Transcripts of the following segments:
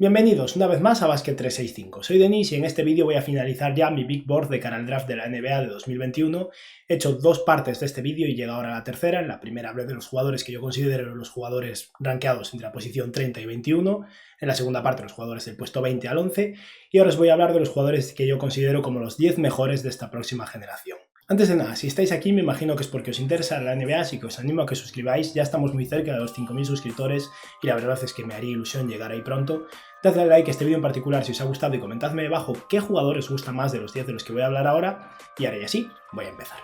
Bienvenidos una vez más a Basket 365, soy Denis y en este vídeo voy a finalizar ya mi Big Board de cara al draft de la NBA de 2021. He hecho dos partes de este vídeo y llega ahora la tercera. En la primera hablé de los jugadores que yo considero los jugadores rankeados entre la posición 30 y 21, en la segunda parte los jugadores del puesto 20 al 11 y ahora os voy a hablar de los jugadores que yo considero como los 10 mejores de esta próxima generación. Antes de nada, si estáis aquí me imagino que es porque os interesa la NBA, así que os animo a que suscribáis. Ya estamos muy cerca de los 5.000 suscriptores y la verdad es que me haría ilusión llegar ahí pronto. Dadle like a este vídeo en particular si os ha gustado y comentadme debajo qué jugadores os gusta más de los 10 de los que voy a hablar ahora. Y ahora ya sí, voy a empezar.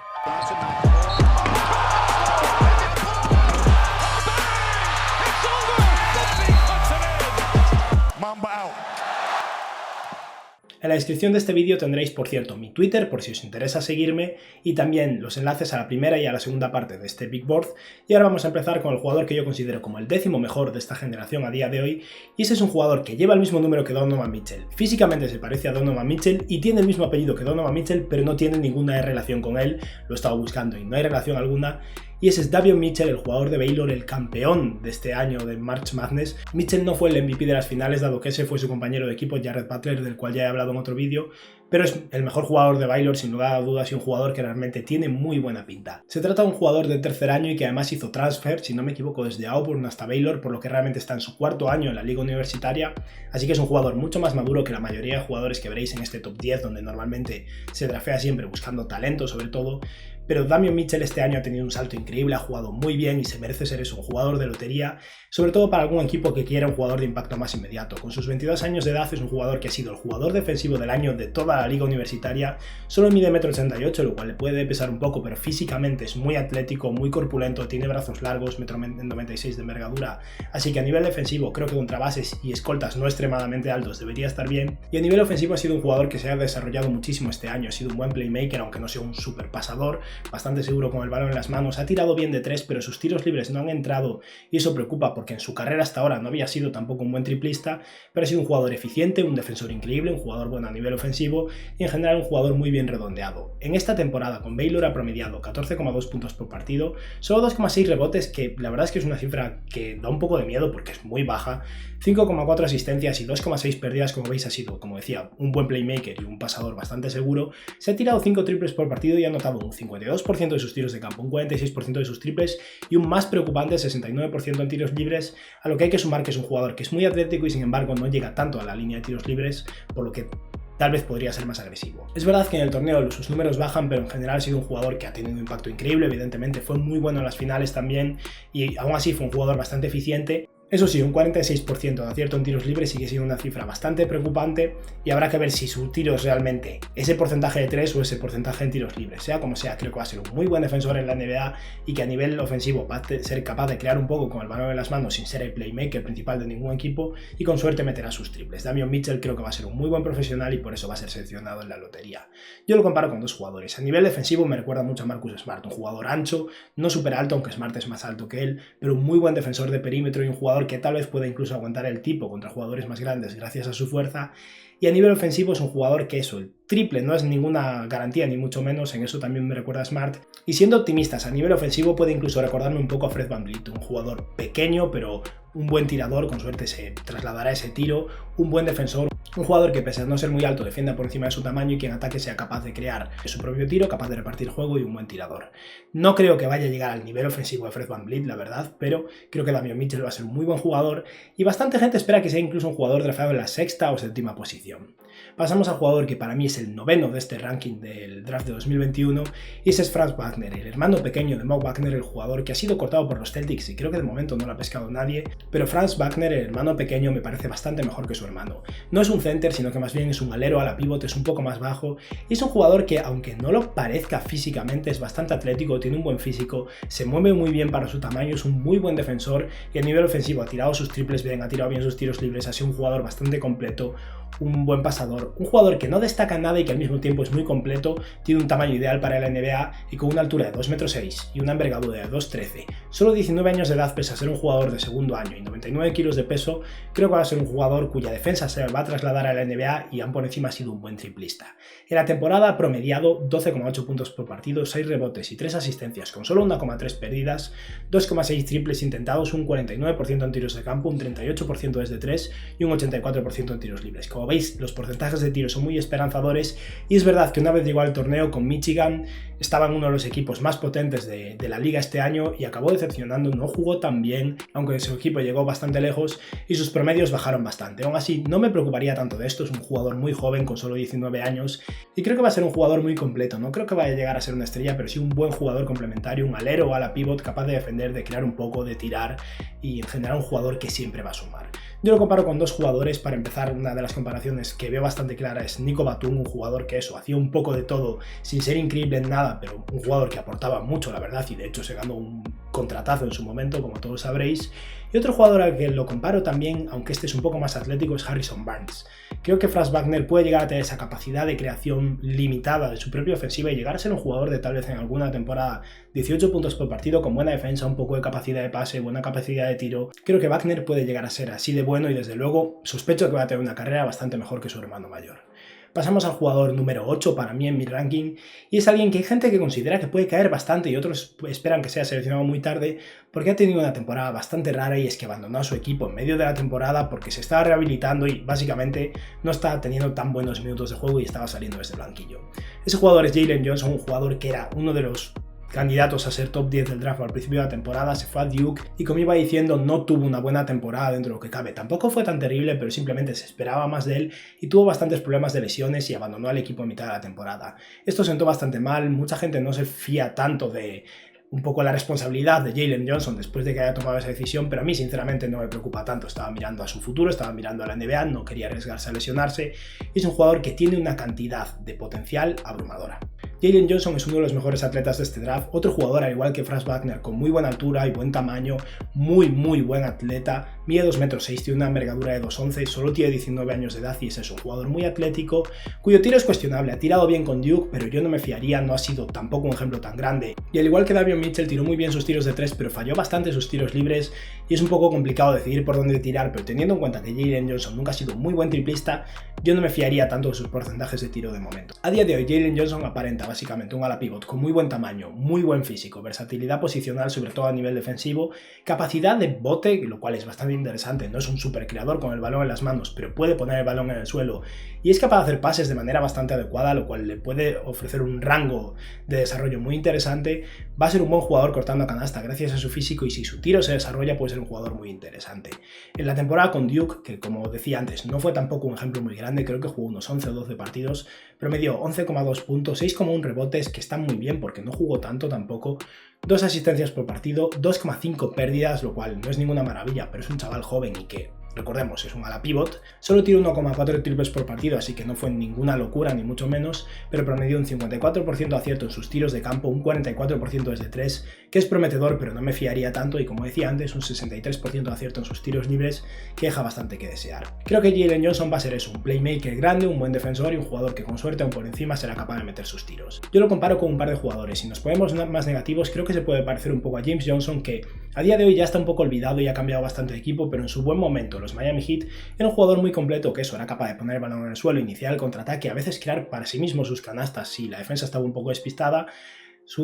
En la descripción de este vídeo tendréis, por cierto, mi Twitter, por si os interesa seguirme, y también los enlaces a la primera y a la segunda parte de este Big Board. Y ahora vamos a empezar con el jugador que yo considero como el 10º mejor de esta generación a día de hoy, y ese es un jugador que lleva el mismo número que Donovan Mitchell. Físicamente se parece a Donovan Mitchell y tiene el mismo apellido que Donovan Mitchell, pero no tiene ninguna relación con él. Lo he estado buscando y no hay relación alguna. Y ese es Davion Mitchell, el jugador de Baylor, el campeón de este año de March Madness. Mitchell no fue el MVP de las finales, dado que ese fue su compañero de equipo, Jared Butler, del cual ya he hablado en otro vídeo, pero es el mejor jugador de Baylor, sin lugar a dudas, y un jugador que realmente tiene muy buena pinta. Se trata de un jugador de tercer año y que además hizo transfer, si no me equivoco, desde Auburn hasta Baylor, por lo que realmente está en su cuarto año en la liga universitaria, así que es un jugador mucho más maduro que la mayoría de jugadores que veréis en este top 10, donde normalmente se draftea siempre buscando talento sobre todo. Pero Davion Mitchell este año ha tenido un salto increíble, ha jugado muy bien y se merece ser eso, un jugador de lotería, sobre todo para algún equipo que quiera un jugador de impacto más inmediato. Con sus 22 años de edad es un jugador que ha sido el jugador defensivo del año de toda la liga universitaria, solo mide 1,88 m, lo cual le puede pesar un poco, pero físicamente es muy atlético, muy corpulento, tiene brazos largos, 1,96 m de envergadura, así que a nivel defensivo creo que contra bases y escoltas no extremadamente altos debería estar bien, y a nivel ofensivo ha sido un jugador que se ha desarrollado muchísimo este año, ha sido un buen playmaker, aunque no sea un super pasador, bastante seguro con el balón en las manos, ha tirado bien de 3, pero sus tiros libres no han entrado y eso preocupa porque en su carrera hasta ahora no había sido tampoco un buen triplista, pero ha sido un jugador eficiente, un defensor increíble, un jugador bueno a nivel ofensivo y en general un jugador muy bien redondeado. En esta temporada con Baylor ha promediado 14,2 puntos por partido, solo 2,6 rebotes, que la verdad es que es una cifra que da un poco de miedo porque es muy baja, 5,4 asistencias y 2,6 pérdidas, como veis ha sido, como decía, un buen playmaker y un pasador bastante seguro, se ha tirado 5 triples por partido y ha anotado un 52% de sus tiros de campo, un 46% de sus triples y un más preocupante 69% en tiros libres, a lo que hay que sumar que es un jugador que es muy atlético y sin embargo no llega tanto a la línea de tiros libres, por lo que tal vez podría ser más agresivo. Es verdad que en el torneo sus números bajan, pero en general ha sido un jugador que ha tenido un impacto increíble, evidentemente fue muy bueno en las finales también y aún así fue un jugador bastante eficiente. Eso sí, un 46% de acierto en tiros libres sigue siendo una cifra bastante preocupante y habrá que ver si su tiro es realmente ese porcentaje de 3 o ese porcentaje en tiros libres. Sea como sea, creo que va a ser un muy buen defensor en la NBA y que a nivel ofensivo va a ser capaz de crear un poco con el balón en las manos sin ser el playmaker principal de ningún equipo y con suerte meterá sus triples. Davion Mitchell creo que va a ser un muy buen profesional y por eso va a ser seleccionado en la lotería. Yo lo comparo con dos jugadores. A nivel defensivo me recuerda mucho a Marcus Smart, un jugador ancho, no súper alto, aunque Smart es más alto que él, pero un muy buen defensor de perímetro y un jugador que tal vez pueda incluso aguantar el tipo contra jugadores más grandes gracias a su fuerza. Y a nivel ofensivo es un jugador que eso, el triple no es ninguna garantía ni mucho menos, en eso también me recuerda a Smart. Y siendo optimistas, a nivel ofensivo puede incluso recordarme un poco a Fred VanVleet, un jugador pequeño pero un buen tirador, con suerte se trasladará ese tiro, un buen defensor, un jugador que pese a no ser muy alto defienda por encima de su tamaño y que en ataque sea capaz de crear su propio tiro, capaz de repartir juego y un buen tirador. No creo que vaya a llegar al nivel ofensivo de Fred VanVleet, la verdad, pero creo que Davion Mitchell va a ser un muy buen jugador y bastante gente espera que sea incluso un jugador drafteado en la sexta o séptima posición. Pasamos al jugador que para mí es el noveno de este ranking del draft de 2021 y ese es Franz Wagner, el hermano pequeño de Mo Wagner, el jugador que ha sido cortado por los Celtics y creo que de momento no lo ha pescado nadie, pero Franz Wagner, el hermano pequeño, me parece bastante mejor que su hermano. No es un center, sino que más bien es un alero a la pívot, es un poco más bajo y es un jugador que, aunque no lo parezca físicamente, es bastante atlético, tiene un buen físico, se mueve muy bien para su tamaño, es un muy buen defensor y a nivel ofensivo ha tirado sus triples bien, ha tirado bien sus tiros libres, ha sido un jugador bastante completo, un buen pasador, un jugador que no destaca en nada y que al mismo tiempo es muy completo, tiene un tamaño ideal para la NBA y con una altura de 2,6 m y una envergadura de 2,13, solo 19 años de edad pese a ser un jugador de segundo año y 99 kilos de peso, creo que va a ser un jugador cuya defensa se va a trasladar a la NBA y aún por encima ha sido un buen triplista. En la temporada ha promediado 12,8 puntos por partido, 6 rebotes y 3 asistencias con solo 1,3 pérdidas, 2,6 triples intentados, un 49% en tiros de campo, un 38% desde 3 y un 84% en tiros libres. Como veis, los porcentajes de tiros son muy esperanzadores y es verdad que una vez llegó al torneo con Michigan estaba en uno de los equipos más potentes de la liga este año y acabó decepcionando, no jugó tan bien, aunque su equipo llegó bastante lejos y sus promedios bajaron bastante. Aún así, no me preocuparía tanto de esto, es un jugador muy joven con solo 19 años y creo que va a ser un jugador muy completo. No creo que vaya a llegar a ser una estrella, pero sí un buen jugador complementario, un alero o ala pivot capaz de defender, de crear un poco, de tirar y en general un jugador que siempre va a sumar. Yo lo comparo con dos jugadores. Para empezar, una de las comparaciones que veo bastante clara es Nico Batum, un jugador que hacía un poco de todo sin ser increíble en nada, pero un jugador que aportaba mucho, la verdad, y de hecho se ganó un contratazo en su momento, como todos sabréis. Y otro jugador al que lo comparo también, aunque este es un poco más atlético, es Harrison Barnes. Creo que Franz Wagner puede llegar a tener esa capacidad de creación limitada de su propia ofensiva y llegar a ser un jugador de tal vez en alguna temporada 18 puntos por partido con buena defensa, un poco de capacidad de pase, buena capacidad de tiro. Creo que Wagner puede llegar a ser así de bueno y desde luego sospecho que va a tener una carrera bastante mejor que su hermano mayor. Pasamos al jugador número 8 para mí en mi ranking y es alguien que hay gente que considera que puede caer bastante y otros esperan que sea seleccionado muy tarde porque ha tenido una temporada bastante rara y es que abandonó a su equipo en medio de la temporada porque se estaba rehabilitando y básicamente no estaba teniendo tan buenos minutos de juego y estaba saliendo desde el banquillo. Ese jugador es Jalen Johnson, un jugador que era uno de los candidatos a ser top 10 del draft al principio de la temporada, se fue a Duke y como iba diciendo no tuvo una buena temporada dentro de lo que cabe. Tampoco fue tan terrible, pero simplemente se esperaba más de él y tuvo bastantes problemas de lesiones y abandonó al equipo a mitad de la temporada. Esto sentó bastante mal, mucha gente no se fía tanto de un poco la responsabilidad de Jalen Johnson después de que haya tomado esa decisión, pero a mí sinceramente no me preocupa tanto. Estaba mirando a su futuro, estaba mirando a la NBA, no quería arriesgarse a lesionarse y es un jugador que tiene una cantidad de potencial abrumadora. Jalen Johnson es uno de los mejores atletas de este draft, otro jugador al igual que Franz Wagner con muy buena altura y buen tamaño, muy buen atleta, mide 2,6 m, tiene una envergadura de 2,11, solo tiene 19 años de edad y es un jugador muy atlético, cuyo tiro es cuestionable, ha tirado bien con Duke, pero yo no me fiaría, no ha sido tampoco un ejemplo tan grande. Y al igual que Davion Mitchell tiró muy bien sus tiros de 3, pero falló bastante sus tiros libres y es un poco complicado decidir por dónde tirar, pero teniendo en cuenta que Jalen Johnson nunca ha sido muy buen triplista, yo no me fiaría tanto de sus porcentajes de tiro de momento. A día de hoy Jalen Johnson aparenta básicamente un ala pivot con muy buen tamaño, muy buen físico, versatilidad posicional sobre todo a nivel defensivo, capacidad de bote, lo cual es bastante interesante, no es un super creador con el balón en las manos, pero puede poner el balón en el suelo y es capaz de hacer pases de manera bastante adecuada, lo cual le puede ofrecer un rango de desarrollo muy interesante. Va a ser un buen jugador cortando a canasta gracias a su físico y si su tiro se desarrolla puede ser un jugador muy interesante. En la temporada con Duke, que como decía antes no fue tampoco un ejemplo muy grande, creo que jugó unos 11 o 12 partidos, promedió 11,2 puntos, 6,1 rebotes, que están muy bien porque no jugó tanto tampoco, 2 asistencias por partido, 2,5 pérdidas, lo cual no es ninguna maravilla, pero es un chaval joven y que, recordemos, es un ala pivot, solo tiró 1,4 triples por partido, así que no fue ninguna locura ni mucho menos, pero promedió un 54% acierto en sus tiros de campo, un 44% desde 3, que es prometedor, pero no me fiaría tanto y como decía antes, un 63% acierto en sus tiros libres, que deja bastante que desear. Creo que Jalen Johnson va a ser eso, un playmaker grande, un buen defensor y un jugador que con suerte aún por encima será capaz de meter sus tiros. Yo lo comparo con un par de jugadores, si nos ponemos más negativos, creo que se puede parecer un poco a James Johnson, que a día de hoy ya está un poco olvidado y ha cambiado bastante de equipo, pero en su buen momento los Miami Heat era un jugador muy completo que era capaz de poner el balón en el suelo, iniciar el contraataque, a veces crear para sí mismo sus canastas si la defensa estaba un poco despistada,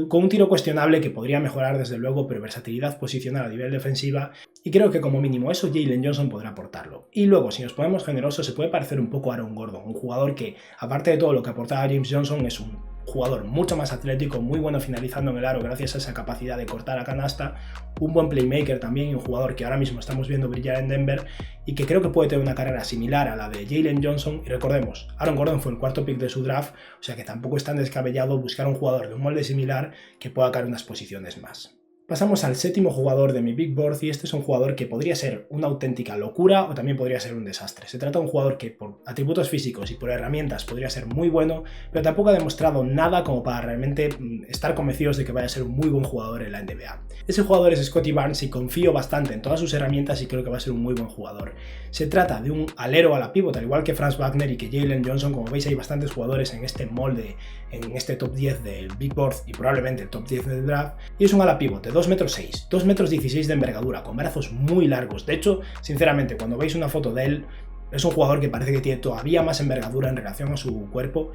con un tiro cuestionable que podría mejorar desde luego, pero versatilidad posicional a nivel defensiva, y creo que como mínimo eso Jalen Johnson podrá aportarlo. Y luego, si nos ponemos generosos, se puede parecer un poco a Aaron Gordon, un jugador que, aparte de todo lo que aportaba James Johnson, es un jugador mucho más atlético, muy bueno finalizando en el aro gracias a esa capacidad de cortar a canasta, un buen playmaker también y un jugador que ahora mismo estamos viendo brillar en Denver y que creo que puede tener una carrera similar a la de Jalen Johnson. Y recordemos, Aaron Gordon fue el cuarto pick de su draft, o sea que tampoco es tan descabellado buscar un jugador de un molde similar que pueda caer unas posiciones más. Pasamos al séptimo jugador de mi Big Board y este es un jugador que podría ser una auténtica locura o también podría ser un desastre. Se trata de un jugador que por atributos físicos y por herramientas podría ser muy bueno, pero tampoco ha demostrado nada como para realmente estar convencidos de que vaya a ser un muy buen jugador en la NBA. Ese jugador es Scottie Barnes y confío bastante en todas sus herramientas y creo que va a ser un muy buen jugador. Se trata de un alero a la pívot, al igual que Franz Wagner y que Jalen Johnson. Como veis, hay bastantes jugadores en este molde, en este top 10 del Big Board y probablemente el top 10 del draft, y es un ala pívot de 2,6 metros, 2,16 metros de envergadura, con brazos muy largos. De hecho, sinceramente, cuando veis una foto de él, es un jugador que parece que tiene todavía más envergadura en relación a su cuerpo.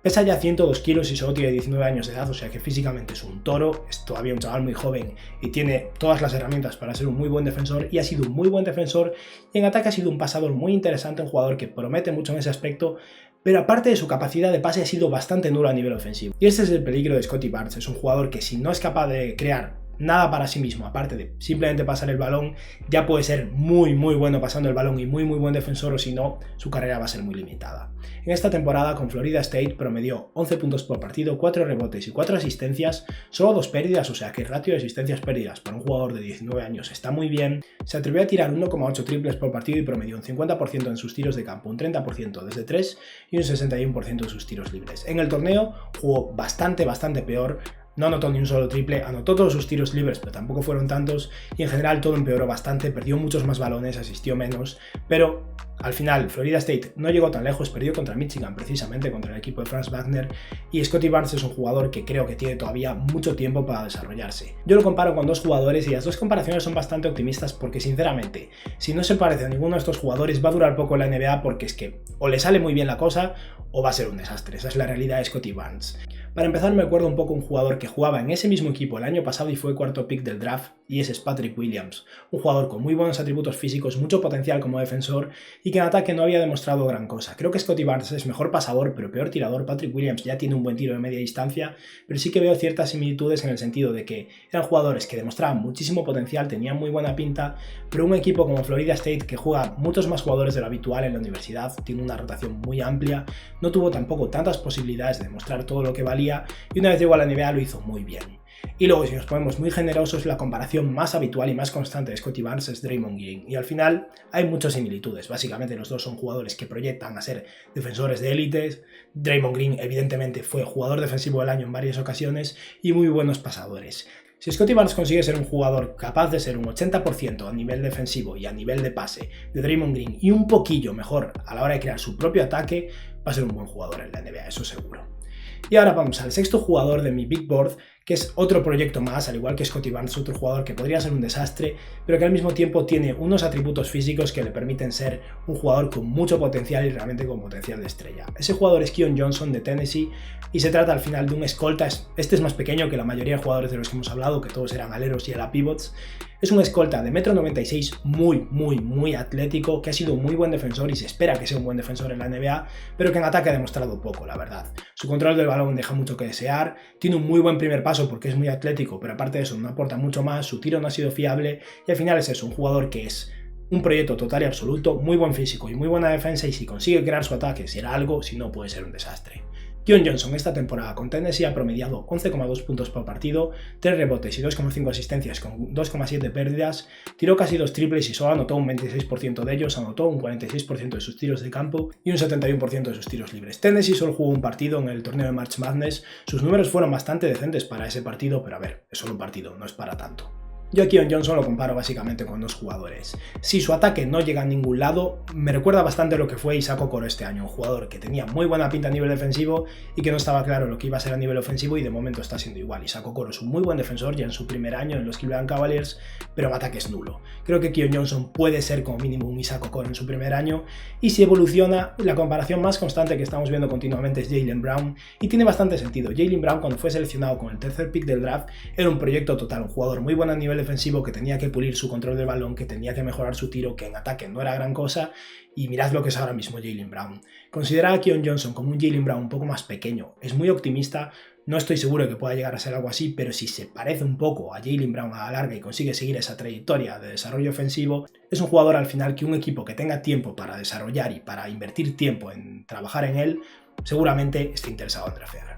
Pesa ya 102 kilos y solo tiene 19 años de edad, o sea que físicamente es un toro, es todavía un chaval muy joven y tiene todas las herramientas para ser un muy buen defensor, y ha sido un muy buen defensor, y en ataque ha sido un pasador muy interesante, un jugador que promete mucho en ese aspecto, pero aparte de su capacidad de pase ha sido bastante nulo a nivel ofensivo. Y este es el peligro de Scottie Barnes, es un jugador que si no es capaz de crear nada para sí mismo, aparte de simplemente pasar el balón, ya puede ser muy bueno pasando el balón y muy buen defensor, o si no, su carrera va a ser muy limitada. En esta temporada con Florida State promedió 11 puntos por partido, 4 rebotes y 4 asistencias, solo 2 pérdidas, o sea que el ratio de asistencias pérdidas para un jugador de 19 años está muy bien. Se atrevió a tirar 1,8 triples por partido y promedió un 50% en sus tiros de campo, un 30% desde 3 y un 61% en sus tiros libres. En el torneo jugó bastante peor. No anotó ni un solo triple, anotó todos sus tiros libres, pero tampoco fueron tantos, y en general todo empeoró bastante, perdió muchos más balones, asistió menos, pero al final Florida State no llegó tan lejos, perdió contra Michigan, precisamente contra el equipo de Franz Wagner, y Scottie Barnes es un jugador que creo que tiene todavía mucho tiempo para desarrollarse. Yo lo comparo con dos jugadores y las dos comparaciones son bastante optimistas porque sinceramente, si no se parece a ninguno de estos jugadores va a durar poco en la NBA, porque es que o le sale muy bien la cosa o va a ser un desastre. Esa es la realidad de Scottie Barnes. Para empezar, me acuerdo un poco un jugador que jugaba en ese mismo equipo el año pasado y fue cuarto pick del draft, y ese es Patrick Williams, un jugador con muy buenos atributos físicos, mucho potencial como defensor y que en ataque no había demostrado gran cosa. Creo que Scottie Barnes es mejor pasador pero peor tirador. Patrick Williams ya tiene un buen tiro de media distancia, pero sí que veo ciertas similitudes en el sentido de que eran jugadores que demostraban muchísimo potencial, tenían muy buena pinta, pero un equipo como Florida State, que juega muchos más jugadores de lo habitual en la universidad, tiene una rotación muy amplia, no tuvo tampoco tantas posibilidades de demostrar todo lo que valía, y una vez llegó a la NBA lo hizo muy bien. Y luego, si nos ponemos muy generosos, la comparación más habitual y más constante de Scottie Barnes es Draymond Green, y al final hay muchas similitudes. Básicamente los dos son jugadores que proyectan a ser defensores de élites. Draymond Green evidentemente fue jugador defensivo del año en varias ocasiones y muy buenos pasadores. Si Scottie Barnes consigue ser un jugador capaz de ser un 80% a nivel defensivo y a nivel de pase de Draymond Green y un poquillo mejor a la hora de crear su propio ataque, va a ser un buen jugador en la NBA, eso seguro. Y ahora vamos al sexto jugador de mi Big Board, que es otro proyecto más, al igual que Scottie Barnes, otro jugador que podría ser un desastre, pero que al mismo tiempo tiene unos atributos físicos que le permiten ser un jugador con mucho potencial y realmente con potencial de estrella. Ese jugador es Keon Johnson de Tennessee, y se trata al final de un escolta. Este es más pequeño que la mayoría de jugadores de los que hemos hablado, que todos eran aleros y ala pivots. Es un escolta de 1,96 m, muy atlético, que ha sido un muy buen defensor y se espera que sea un buen defensor en la NBA, pero que en ataque ha demostrado poco, la verdad. Su control del balón deja mucho que desear, tiene un muy buen primer paso porque es muy atlético, pero aparte de eso no aporta mucho más, su tiro no ha sido fiable, y al final es eso, un jugador que es un proyecto total y absoluto, muy buen físico y muy buena defensa, y si consigue crear su ataque será algo, si no puede ser un desastre. Keon Johnson esta temporada con Tennessee ha promediado 11,2 puntos por partido, 3 rebotes y 2,5 asistencias con 2,7 pérdidas, tiró casi 2 triples y solo anotó un 26% de ellos, anotó un 46% de sus tiros de campo y un 71% de sus tiros libres. Tennessee solo jugó un partido en el torneo de March Madness, sus números fueron bastante decentes para ese partido, pero a ver, es solo un partido, no es para tanto. Yo a Keon Johnson lo comparo básicamente con dos jugadores. Si su ataque no llega a ningún lado, me recuerda bastante lo que fue Isaac Okoro este año, un jugador que tenía muy buena pinta a nivel defensivo y que no estaba claro lo que iba a ser a nivel ofensivo, y de momento está siendo igual. Isaac Okoro es un muy buen defensor ya en su primer año en los Cleveland Cavaliers, pero en ataque es nulo. Creo que Keon Johnson puede ser como mínimo un Isaac Okoro en su primer año, y si evoluciona, la comparación más constante que estamos viendo continuamente es Jaylen Brown, y tiene bastante sentido. Jaylen Brown, cuando fue seleccionado con el tercer pick del draft, era un proyecto total, un jugador muy bueno a nivel defensivo, que tenía que pulir su control del balón, que tenía que mejorar su tiro, que en ataque no era gran cosa, y mirad lo que es ahora mismo Jaylen Brown. Considerar a Keon Johnson como un Jaylen Brown un poco más pequeño es muy optimista, no estoy seguro de que pueda llegar a ser algo así, pero si se parece un poco a Jaylen Brown a la larga y consigue seguir esa trayectoria de desarrollo ofensivo, es un jugador al final que un equipo que tenga tiempo para desarrollar y para invertir tiempo en trabajar en él, seguramente esté interesado en draftear.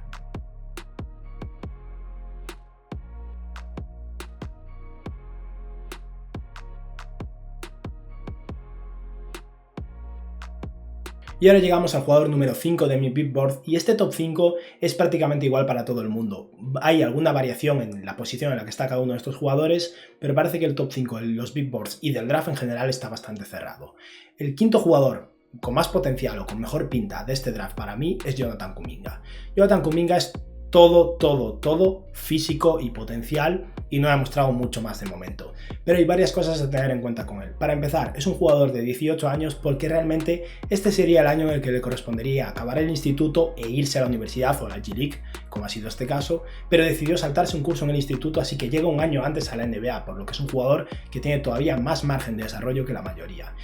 Y ahora llegamos al jugador número 5 de mi Big Board, y este top 5 es prácticamente igual para todo el mundo. Hay alguna variación en la posición en la que está cada uno de estos jugadores, pero parece que el top 5 de los Big Boards y del draft en general está bastante cerrado. El quinto jugador con más potencial o con mejor pinta de este draft para mí es Jonathan Kuminga. Jonathan Kuminga es todo físico y potencial, y no ha mostrado mucho más de momento. Pero hay varias cosas a tener en cuenta con él. Para empezar, es un jugador de 18 años porque realmente este sería el año en el que le correspondería acabar el instituto e irse a la universidad o a la G-League, como ha sido este caso, pero decidió saltarse un curso en el instituto, así que llega un año antes a la NBA, por lo que es un jugador que tiene todavía más margen de desarrollo que la mayoría.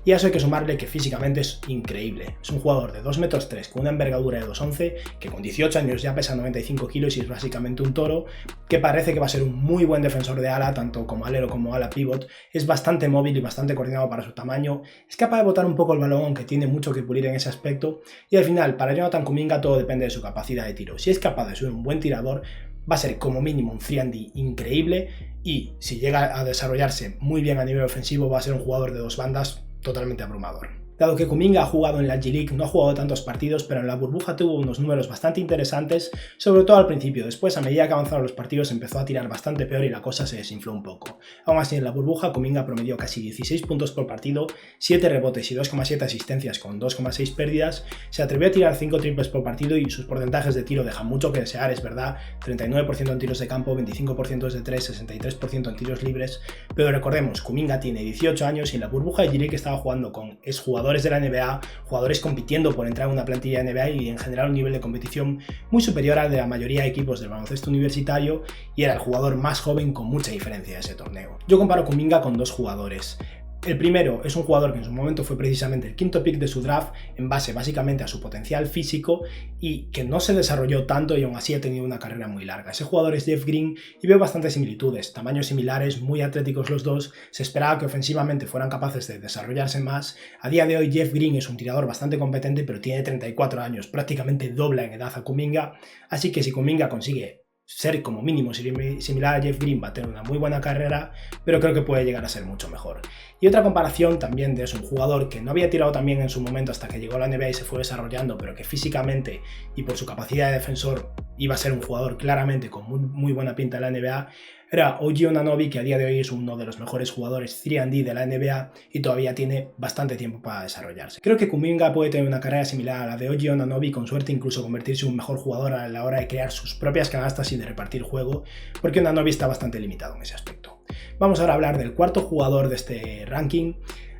Y a eso hay que sumarle que físicamente es increíble. Es un jugador de 2,3 metros con una envergadura de 2,11, que con 18 años ya pesa 95 kilos y es básicamente un toro, que parece que va a ser un muy buen defensor de ala, tanto como alero como ala pivot. Es bastante móvil y bastante coordinado para su tamaño, es capaz de botar un poco el balón, aunque tiene mucho que pulir en ese aspecto, y al final, para Jonathan Kuminga todo depende de su capacidad de tiro. Si es capaz de ser un buen tirador, va a ser como mínimo un 3&D increíble, y si llega a desarrollarse muy bien a nivel ofensivo va a ser un jugador de dos bandas totalmente abrumador. Dado que Kuminga ha jugado en la G-League, no ha jugado tantos partidos, pero en la burbuja tuvo unos números bastante interesantes, sobre todo al principio. Después, a medida que avanzaron los partidos, empezó a tirar bastante peor y la cosa se desinfló un poco. Aún así, en la burbuja, Kuminga promedió casi 16 puntos por partido, 7 rebotes y 2,7 asistencias con 2,6 pérdidas, se atrevió a tirar 5 triples por partido y sus porcentajes de tiro dejan mucho que desear, es verdad, 39% en tiros de campo, 25% de 3, 63% en tiros libres, pero recordemos, Kuminga tiene 18 años y en la burbuja de G-League estaba jugando con exjugadores de la NBA, jugadores compitiendo por entrar en una plantilla de NBA y en general un nivel de competición muy superior al de la mayoría de equipos del baloncesto universitario, y era el jugador más joven con mucha diferencia de ese torneo. Yo comparo Kuminga con dos jugadores. El primero es un jugador que en su momento fue precisamente el quinto pick de su draft en base básicamente a su potencial físico y que no se desarrolló tanto y aún así ha tenido una carrera muy larga. Ese jugador es Jeff Green y veo bastantes similitudes, tamaños similares, muy atléticos los dos, se esperaba que ofensivamente fueran capaces de desarrollarse más. A día de hoy Jeff Green es un tirador bastante competente pero tiene 34 años, prácticamente dobla en edad a Kuminga, así que si Kuminga consigue ser como mínimo similar a Jeff Green va a tener una muy buena carrera, pero creo que puede llegar a ser mucho mejor. Y otra comparación también de un jugador que no había tirado tan bien en su momento hasta que llegó a la NBA y se fue desarrollando, pero que físicamente y por su capacidad de defensor iba a ser un jugador claramente con muy buena pinta en la NBA, era OG Anunoby, que a día de hoy es uno de los mejores jugadores 3&D de la NBA y todavía tiene bastante tiempo para desarrollarse. Creo que Kuminga puede tener una carrera similar a la de OG Anunoby, con suerte incluso convertirse en un mejor jugador a la hora de crear sus propias canastas y de repartir juego, porque Anunoby está bastante limitado en ese aspecto. Vamos ahora a hablar del cuarto jugador de este ranking.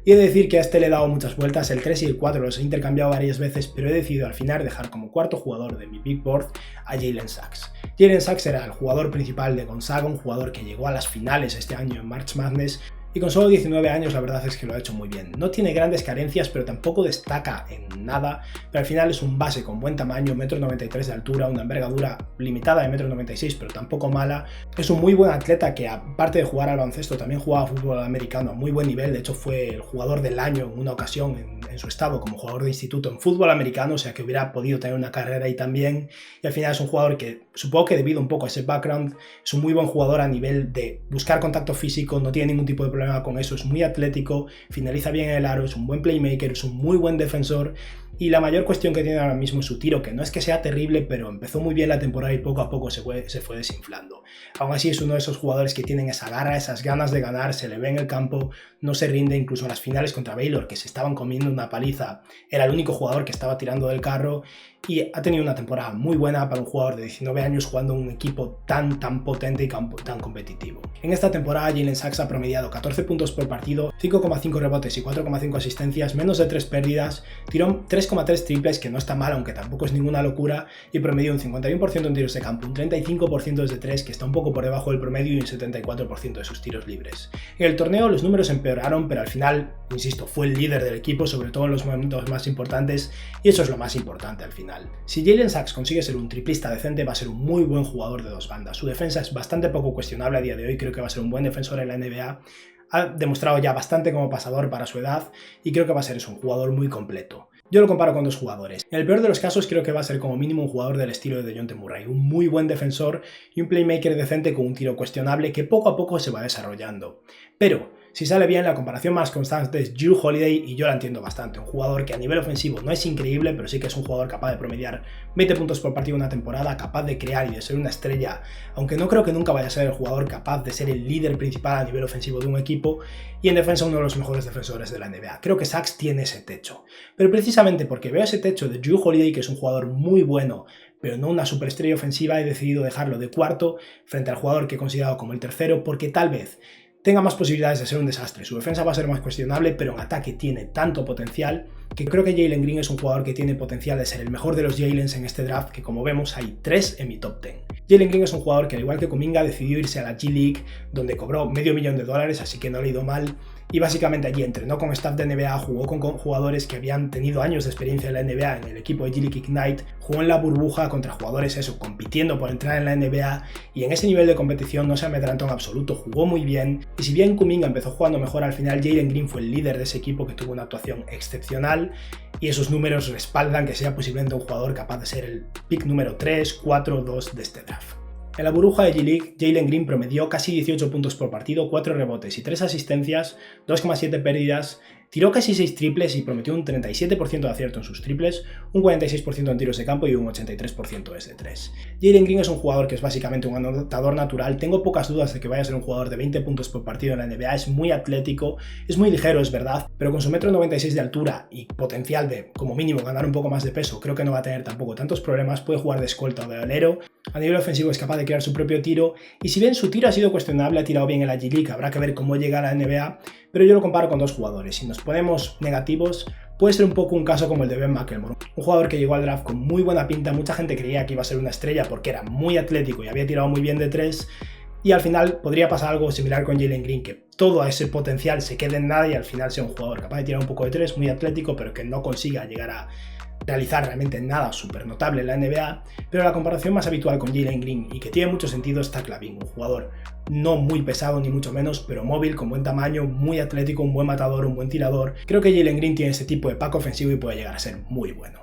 Y he de decir que a este le he dado muchas vueltas, el 3 y el 4 los he intercambiado varias veces, pero he decidido al final dejar como cuarto jugador de mi Big Board a Jalen Suggs. Jalen Suggs era el jugador principal de Gonzaga, un jugador que llegó a las finales este año en March Madness, y con solo 19 años la verdad es que lo ha hecho muy bien. No tiene grandes carencias, pero tampoco destaca en nada, pero al final es un base con buen tamaño, 1,93 m de altura, una envergadura limitada de 1,96 m, pero tampoco mala. Es un muy buen atleta que, aparte de jugar al baloncesto, también jugaba fútbol americano a muy buen nivel. De hecho fue el jugador del año en una ocasión en su estado como jugador de instituto en fútbol americano, o sea que hubiera podido tener una carrera ahí también. Y al final es un jugador que, supongo que debido un poco a ese background, es un muy buen jugador a nivel de buscar contacto físico, no tiene ningún tipo de problema con eso, es muy atlético, finaliza bien el aro, es un buen playmaker, es un muy buen defensor. Y la mayor cuestión que tiene ahora mismo es su tiro, que no es que sea terrible, pero empezó muy bien la temporada y poco a poco se fue desinflando. Aún así es uno de esos jugadores que tienen esa garra, esas ganas de ganar, se le ve en el campo, no se rinde. Incluso en las finales contra Baylor, que se estaban comiendo una paliza, era el único jugador que estaba tirando del carro, y ha tenido una temporada muy buena para un jugador de 19 años jugando en un equipo tan potente y tan competitivo. En esta temporada Jalen Suggs ha promediado 14 puntos por partido, 5,5 rebotes y 4,5 asistencias, menos de 3 pérdidas, tiró 3,3 triples, que no está mal aunque tampoco es ninguna locura, y promedió un 51% en tiros de campo, un 35% desde 3, que está un poco por debajo del promedio, y un 74% de sus tiros libres. En el torneo los números empeoraron, pero al final, insisto, fue el líder del equipo, sobre todo en los momentos más importantes, y eso es lo más importante al final. Si Jalen Suggs consigue ser un triplista decente, va a ser un muy buen jugador de dos bandas. Su defensa es bastante poco cuestionable a día de hoy, creo que va a ser un buen defensor en la NBA. Ha demostrado ya bastante como pasador para su edad y creo que va a ser un jugador muy completo. Yo lo comparo con dos jugadores. En el peor de los casos creo que va a ser como mínimo un jugador del estilo de DeJounte Murray, un muy buen defensor y un playmaker decente con un tiro cuestionable que poco a poco se va desarrollando. Pero Si sale bien, la comparación más constante es Jrue Holiday y yo la entiendo bastante. Un jugador que a nivel ofensivo no es increíble, pero sí que es un jugador capaz de promediar 20 puntos por partido en una temporada, capaz de crear y de ser una estrella, aunque no creo que nunca vaya a ser el jugador capaz de ser el líder principal a nivel ofensivo de un equipo, y en defensa uno de los mejores defensores de la NBA. Creo que Sachs tiene ese techo. Pero precisamente porque veo ese techo de Jrue Holiday, que es un jugador muy bueno, pero no una superestrella ofensiva, he decidido dejarlo de cuarto frente al jugador que he considerado como el tercero, porque tal vez tenga más posibilidades de ser un desastre. Su defensa va a ser más cuestionable, pero en ataque tiene tanto potencial que creo que Jalen Green es un jugador que tiene potencial de ser el mejor de los Jalens en este draft, que como vemos hay 3 en mi top 10. Jalen Green es un jugador que, al igual que Kuminga, decidió irse a la G League, donde cobró $500,000, así que no le ha ido mal. Y básicamente allí entrenó con staff de NBA, jugó con jugadores que habían tenido años de experiencia en la NBA en el equipo de G League Ignite, jugó en la burbuja contra jugadores compitiendo por entrar en la NBA, y en ese nivel de competición no se amedrentó en absoluto, jugó muy bien. Y si bien Kuminga empezó jugando mejor, al final Jalen Green fue el líder de ese equipo, que tuvo una actuación excepcional, y esos números respaldan que sea posiblemente un jugador capaz de ser el pick número 3, 4, 2 de este draft. En la burbuja de G-League, Jalen Green promedió casi 18 puntos por partido, 4 rebotes y 3 asistencias, 2,7 pérdidas, tiró casi 6 triples y prometió un 37% de acierto en sus triples, un 46% en tiros de campo y un 83% desde 3. Jalen Green es un jugador que es básicamente un anotador natural. Tengo pocas dudas de que vaya a ser un jugador de 20 puntos por partido en la NBA. Es muy atlético, es muy ligero, es verdad, pero con su 1,96 m de altura y potencial de, como mínimo, ganar un poco más de peso, creo que no va a tener tampoco tantos problemas. Puede jugar de escolta o de alero. A nivel ofensivo es capaz de crear su propio tiro, y si bien su tiro ha sido cuestionable, ha tirado bien en la G-League, habrá que ver cómo llega a la NBA, pero yo lo comparo con dos jugadores. Si nos ponemos negativos, puede ser un poco un caso como el de Ben McLemore, un jugador que llegó al draft con muy buena pinta. Mucha gente creía que iba a ser una estrella porque era muy atlético y había tirado muy bien de 3, y al final podría pasar algo similar con Jalen Green, que todo ese potencial se quede en nada y al final sea un jugador capaz de tirar un poco de 3, muy atlético, pero que no consiga llegar a realizar realmente nada súper notable en la NBA. Pero la comparación más habitual con Jalen Green, y que tiene mucho sentido, es Zach LaVine, un jugador no muy pesado ni mucho menos, pero móvil, con buen tamaño, muy atlético, un buen matador, un buen tirador. Creo que Jalen Green tiene ese tipo de pack ofensivo y puede llegar a ser muy bueno.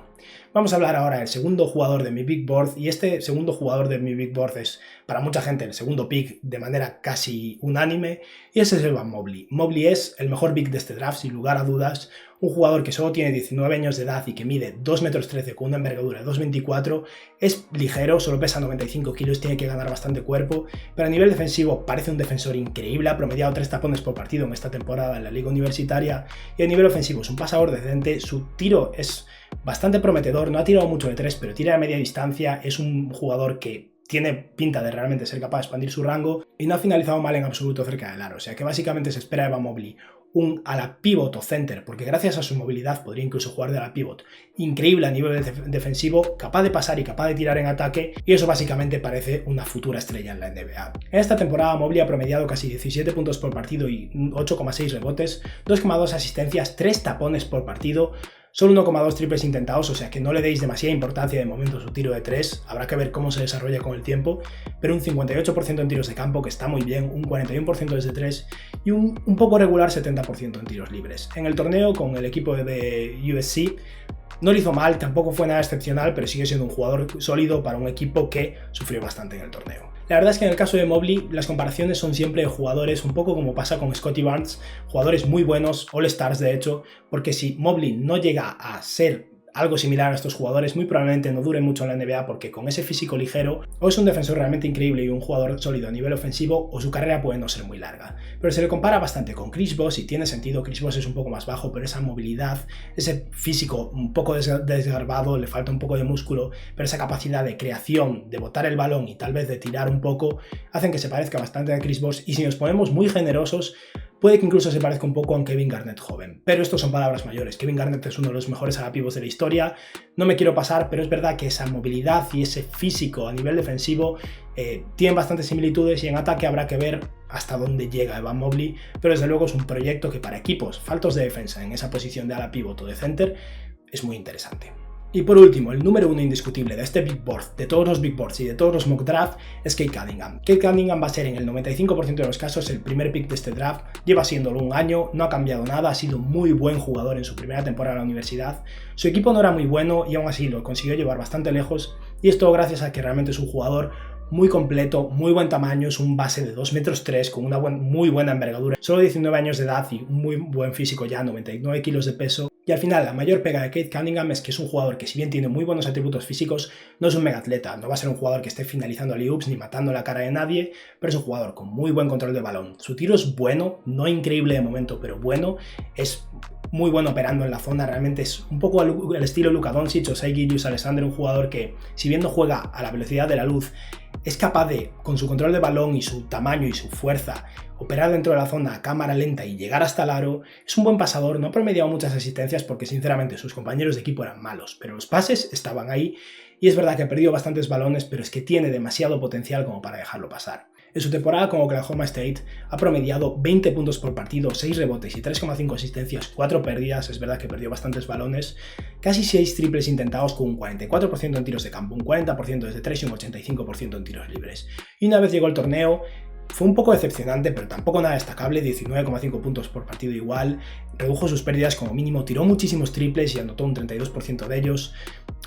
Vamos a hablar ahora del segundo jugador de mi Big Board, y este segundo jugador de mi Big Board es para mucha gente el segundo pick de manera casi unánime, y ese es Evan Mobley. Mobley es el mejor pick de este draft, sin lugar a dudas. Un jugador que solo tiene 19 años de edad y que mide 2,13 m con una envergadura de 2,24, es ligero, solo pesa 95 kilos, tiene que ganar bastante cuerpo, pero a nivel defensivo parece un defensor increíble. Ha promediado 3 tapones por partido en esta temporada en la liga universitaria, y a nivel ofensivo es un pasador decente. Su tiro es bastante prometedor, no ha tirado mucho de 3, pero tira de media distancia. Es un jugador que tiene pinta de realmente ser capaz de expandir su rango y no ha finalizado mal en absoluto cerca del aro, o sea que básicamente se espera de Evan Mobley un ala pivot o center, porque gracias a su movilidad podría incluso jugar de ala pivot, increíble a nivel defensivo, capaz de pasar y capaz de tirar en ataque, y eso básicamente parece una futura estrella en la NBA. En esta temporada Mobley ha promediado casi 17 puntos por partido y 8,6 rebotes, 2,2 asistencias, 3 tapones por partido, solo 1,2 triples intentados, o sea que no le deis demasiada importancia de momento a su tiro de 3, habrá que ver cómo se desarrolla con el tiempo, pero un 58% en tiros de campo, que está muy bien, un 41% desde 3 y un poco regular 70% en tiros libres. En el torneo con el equipo de USC no lo hizo mal, tampoco fue nada excepcional, pero sigue siendo un jugador sólido para un equipo que sufrió bastante en el torneo. La verdad es que en el caso de Mobley las comparaciones son siempre de jugadores, un poco como pasa con Scottie Barnes, jugadores muy buenos, All-Stars de hecho, porque si Mobley no llega a ser algo similar a estos jugadores, muy probablemente no dure mucho en la NBA, porque con ese físico ligero o es un defensor realmente increíble y un jugador sólido a nivel ofensivo, o su carrera puede no ser muy larga. Pero se le compara bastante con Chris Bosh y tiene sentido. Chris Bosh es un poco más bajo, pero esa movilidad, ese físico un poco desgarbado, le falta un poco de músculo, pero esa capacidad de creación, de botar el balón y tal vez de tirar un poco, hacen que se parezca bastante a Chris Bosh, y si nos ponemos muy generosos, puede que incluso se parezca un poco a un Kevin Garnett joven, pero esto son palabras mayores. Kevin Garnett es uno de los mejores alapivots de la historia, no me quiero pasar, pero es verdad que esa movilidad y ese físico a nivel defensivo tienen bastantes similitudes, y en ataque habrá que ver hasta dónde llega Evan Mobley, pero desde luego es un proyecto que para equipos faltos de defensa en esa posición de alapivot o de center es muy interesante. Y por último, el número 1 indiscutible de este Big Board, de todos los Big Boards y de todos los mock draft, es Cade Cunningham. Cade Cunningham va a ser en el 95% de los casos el primer pick de este draft, lleva siéndolo un año, no ha cambiado nada, ha sido un muy buen jugador en su primera temporada en la universidad. Su equipo no era muy bueno y aún así lo consiguió llevar bastante lejos, y esto gracias a que realmente es un jugador muy completo, muy buen tamaño, es un base de 2,3 metros con una muy buena envergadura, solo 19 años de edad y un muy buen físico ya, 99 kilos de peso. Y al final, la mayor pega de Cade Cunningham es que es un jugador que, si bien tiene muy buenos atributos físicos, no es un mega atleta, no va a ser un jugador que esté finalizando alley-oops ni matando la cara de nadie, pero es un jugador con muy buen control de balón. Su tiro es bueno, no increíble de momento, pero bueno, es muy bueno operando en la zona, realmente es un poco el estilo Luka Doncic o Shai Gilgeous-Alexander, un jugador que, si bien no juega a la velocidad de la luz, es capaz de, con su control de balón y su tamaño y su fuerza, operar dentro de la zona a cámara lenta y llegar hasta el aro. Es un buen pasador, no ha promediado muchas asistencias porque sinceramente sus compañeros de equipo eran malos, pero los pases estaban ahí y es verdad que ha perdido bastantes balones, pero es que tiene demasiado potencial como para dejarlo pasar. En su temporada con Oklahoma State ha promediado 20 puntos por partido, 6 rebotes y 3,5 asistencias, 4 pérdidas, es verdad que perdió bastantes balones, casi 6 triples intentados con un 44% en tiros de campo, un 40% desde 3 y un 85% en tiros libres. Y una vez llegó el torneo, fue un poco decepcionante, pero tampoco nada destacable, 19,5 puntos por partido igual, redujo sus pérdidas como mínimo, tiró muchísimos triples y anotó un 32% de ellos.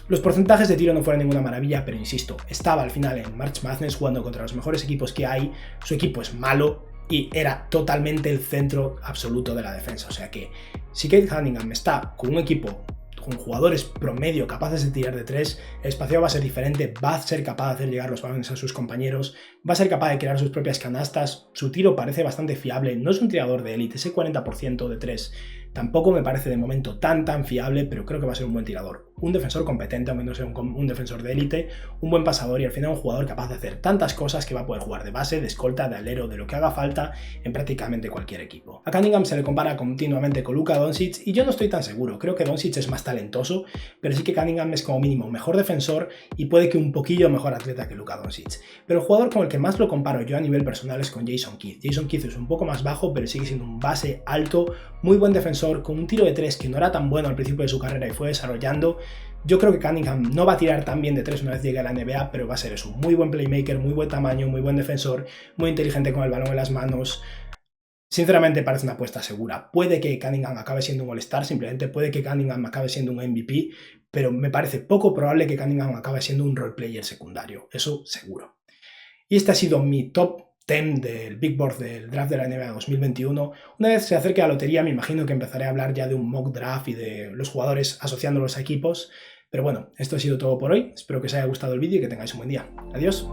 Los porcentajes de tiro no fueron ninguna maravilla, pero insisto, estaba al final en March Madness jugando contra los mejores equipos que hay, su equipo es malo y era totalmente el centro absoluto de la defensa, o sea que si Cade Cunningham está con un equipo con jugadores promedio capaces de tirar de 3, el espacio va a ser diferente, va a ser capaz de hacer llegar los balones a sus compañeros, va a ser capaz de crear sus propias canastas, su tiro parece bastante fiable, no es un tirador de élite, ese 40% de 3 tampoco me parece de momento tan fiable, pero creo que va a ser un buen tirador, un defensor competente, aunque no sea un defensor de élite, un buen pasador y al final un jugador capaz de hacer tantas cosas que va a poder jugar de base, de escolta, de alero, de lo que haga falta en prácticamente cualquier equipo. A Cunningham se le compara continuamente con Luka Doncic y yo no estoy tan seguro, creo que Doncic es más talentoso, pero sí que Cunningham es como mínimo mejor defensor y puede que un poquillo mejor atleta que Luka Doncic. Pero el jugador con el que más lo comparo yo a nivel personal es con Jason Kidd. Jason Kidd es un poco más bajo, pero sigue siendo un base alto, muy buen defensor, con un tiro de 3 que no era tan bueno al principio de su carrera y fue desarrollando. Yo creo que Cunningham no va a tirar tan bien de 3 una vez llegue a la NBA, pero va a ser eso, muy buen playmaker, muy buen tamaño, muy buen defensor, muy inteligente con el balón en las manos. Sinceramente parece una apuesta segura. Puede que Cunningham acabe siendo un All-Star, simplemente puede que Cunningham acabe siendo un MVP, pero me parece poco probable que Cunningham acabe siendo un role player secundario, eso seguro. Y este ha sido mi top 10 del Big Board del draft de la NBA 2021. Una vez se acerque a la lotería me imagino que empezaré a hablar ya de un mock draft y de los jugadores asociándolos a equipos. Pero bueno, esto ha sido todo por hoy. Espero que os haya gustado el vídeo y que tengáis un buen día. Adiós.